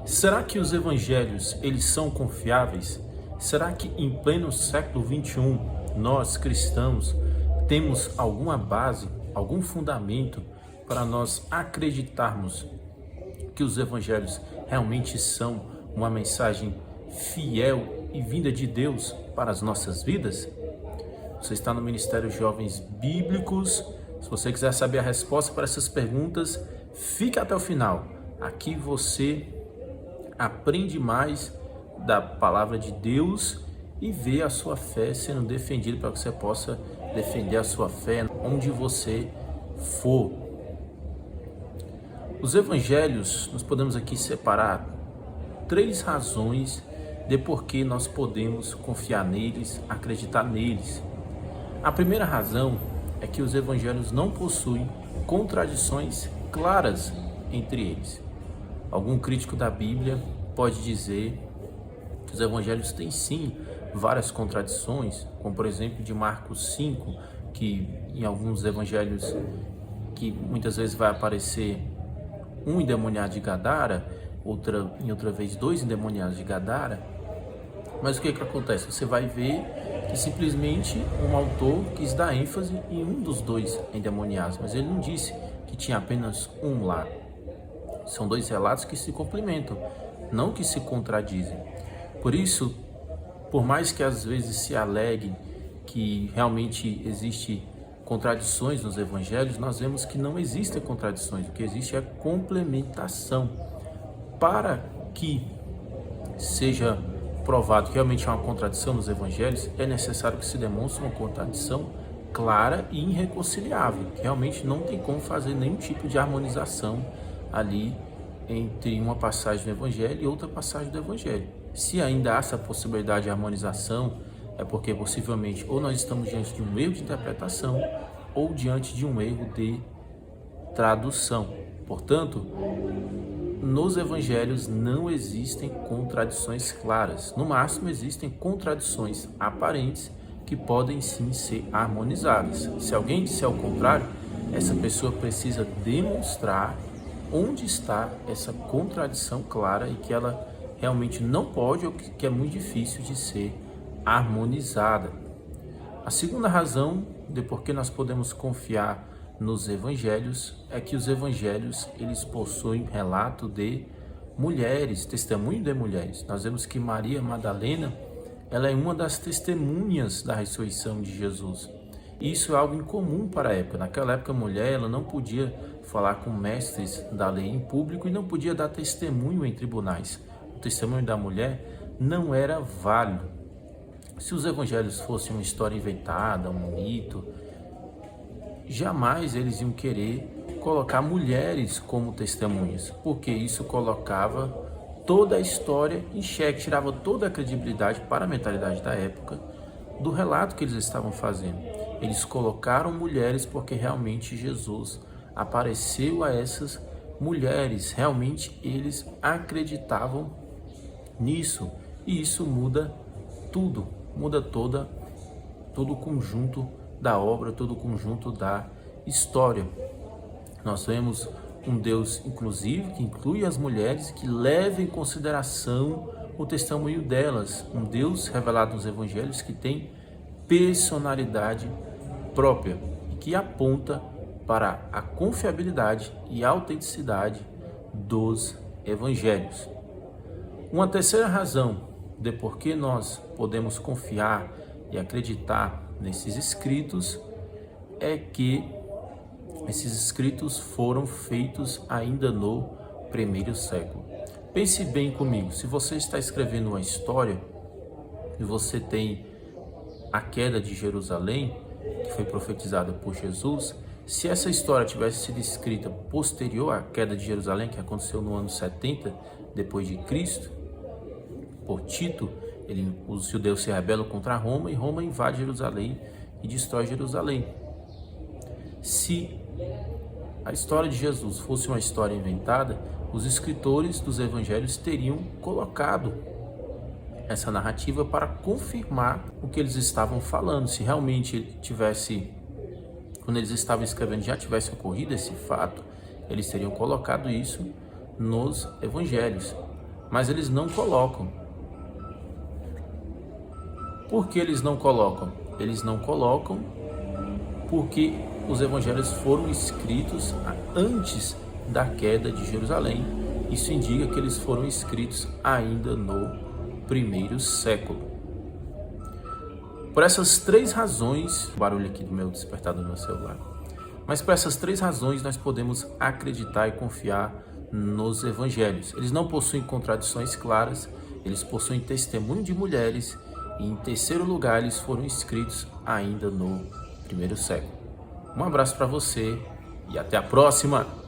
Será que os evangelhos, eles são confiáveis? Será que em pleno século XXI, nós cristãos temos alguma base, algum fundamento para nós acreditarmos que os evangelhos realmente são uma mensagem fiel e vinda de Deus para as nossas vidas? Você está no Ministério Jovens Bíblicos. Se você quiser saber a resposta para essas perguntas, fique até o final. Aqui você aprende mais da palavra de Deus e vê a sua fé sendo defendida para que você possa defender a sua fé onde você for. Os evangelhos, nós podemos aqui separar 3 razões de por que nós podemos confiar neles, acreditar neles. A primeira razão é que os evangelhos não possuem contradições claras entre eles. Algum crítico da Bíblia pode dizer que os evangelhos têm sim várias contradições, como por exemplo de Marcos 5, que em alguns evangelhos que muitas vezes vai aparecer um endemoniado de Gadara, em outra vez 2 endemoniados de Gadara. Mas o que acontece? Você vai ver que simplesmente um autor quis dar ênfase em um dos 2 endemoniados, mas ele não disse que tinha apenas um lá. São 2 relatos que se complementam, não que se contradizem. Por isso, por mais que às vezes se alegue que realmente existe contradições nos evangelhos, nós vemos que não existem contradições, o que existe é complementação. Para que seja provado que realmente há uma contradição nos evangelhos, é necessário que se demonstre uma contradição clara e irreconciliável, que realmente não tem como fazer nenhum tipo de harmonização ali entre uma passagem do evangelho e outra passagem do evangelho. Se ainda há essa possibilidade de harmonização, é porque possivelmente ou nós estamos diante de um erro de interpretação ou diante de um erro de tradução. Portanto, nos evangelhos não existem contradições claras. No máximo, existem contradições aparentes que podem sim ser harmonizadas. Se alguém disser o contrário, essa pessoa precisa demonstrar onde está essa contradição clara e que ela realmente não pode ou que é muito difícil de ser harmonizada. A segunda razão de por que nós podemos confiar nos evangelhos é que os evangelhos eles possuem relato de mulheres, testemunho de mulheres. Nós vemos que Maria Madalena ela é uma das testemunhas da ressurreição de Jesus. Isso é algo incomum para a época. Naquela época, a mulher ela não podia falar com mestres da lei em público e não podia dar testemunho em tribunais. O testemunho da mulher não era válido. Se os evangelhos fossem uma história inventada, um mito, jamais eles iam querer colocar mulheres como testemunhas, porque isso colocava toda a história em xeque, tirava toda a credibilidade para a mentalidade da época do relato que eles estavam fazendo. Eles colocaram mulheres porque realmente Jesus apareceu a essas mulheres, realmente eles acreditavam nisso, e isso muda tudo, muda todo o conjunto da obra, todo o conjunto da história. Nós vemos um Deus inclusivo, que inclui as mulheres, que leva em consideração o testemunho delas. Um Deus revelado nos evangelhos que tem personalidade própria e que aponta para a confiabilidade e autenticidade dos evangelhos. Uma terceira razão de por que nós podemos confiar e acreditar nesses escritos é que esses escritos foram feitos ainda no primeiro século. Pense bem comigo, se você está escrevendo uma história e você tem a queda de Jerusalém, que foi profetizada por Jesus, se essa história tivesse sido escrita posterior à queda de Jerusalém, que aconteceu no ano 70 depois de Cristo, por Tito, os judeus se rebelam contra Roma e Roma invade Jerusalém e destrói Jerusalém. Se a história de Jesus fosse uma história inventada, os escritores dos evangelhos teriam colocado essa narrativa para confirmar o que eles estavam falando. Se realmente tivesse, quando eles estavam escrevendo, já tivesse ocorrido esse fato, eles teriam colocado isso nos evangelhos. mas eles não colocam. Por que eles não colocam? Eles não colocam porque os evangelhos foram escritos antes da queda de Jerusalém. Isso indica que eles foram escritos ainda no primeiro século. Por essas três razões, barulho aqui do meu despertador no meu celular, mas por essas três razões nós podemos acreditar e confiar nos evangelhos. Eles não possuem contradições claras, eles possuem testemunho de mulheres e, em terceiro lugar, eles foram escritos ainda no primeiro século. Um abraço para você e até a próxima!